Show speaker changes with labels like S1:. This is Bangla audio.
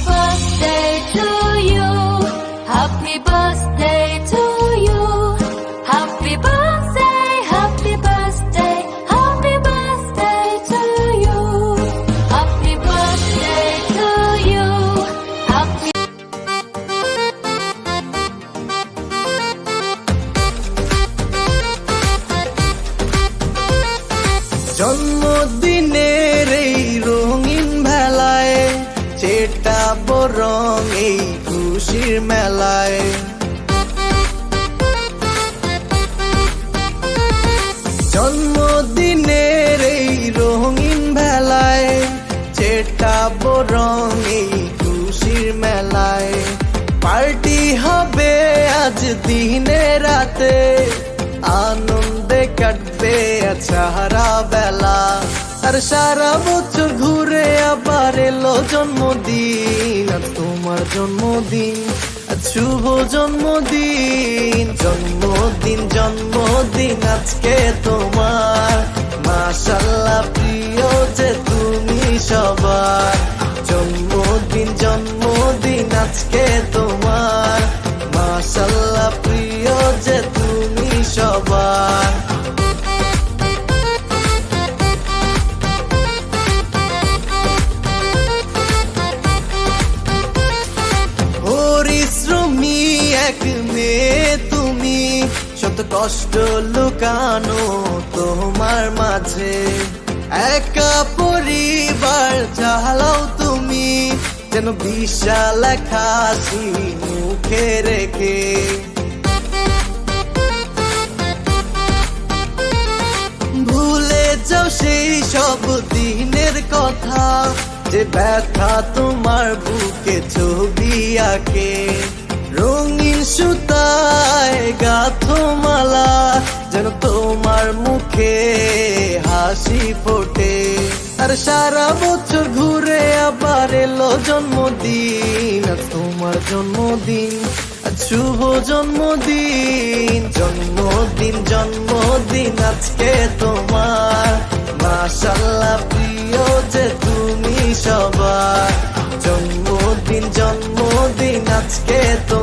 S1: birthday to you. Happy birthday to you. Happy birthday, happy birthday, happy birthday to you. Happy birthday to you. Happy
S2: জন্মদিনের এই রঙিন ভেলায় ছেটাবো রং এই খুশির মেলায়। জন্মদিনের এই রঙিন ভেলায় ছেটাবো রং এই খুশির মেলায়। পার্টি হবে আজ দিনে রাতে, আনন্দে কাটবে সারা বেলা। আর সারা বছর ঘুরে আবার এলো জন্মদিন, আর তোমার জন্মদিন, আজ শুভ জন্মদিন। জন্মদিন জন্মদিন আজকে তোমার, মাশাআল্লাহ প্রিয় যে তুমি সবার। জন্মদিন জন্মদিন আজকে তোমার, মাশাআল্লাহ প্রিয় যে তুমি সবার। পরিশ্রমী এক মেয়ে তুমি, শত কষ্ট লুকানো তোমার মাঝে। একা পরিবার চালাও তুমি, যেন বিশাল এক হাসি মুখে রেখে। ভুলে যাও সেই সব দিনের কথা, যে ব্যথা তোমার বুকে ছবি আঁকে। রঙিন সুতায় গাঁথো মালা, যেন তোমার মুখে হাসি ফোটে। আর সারা বছর ঘুরে আবার এলো জন্মদিন, আর তোমার জন্মদিন, আজ শুভ জন্মদিন। জন্মদিন জন্মদিন আজকে তোমার, মাশাআল্লাহ প্রিয় যে তুমি সবার। জন্মদিন জন্মদিন আজকে তো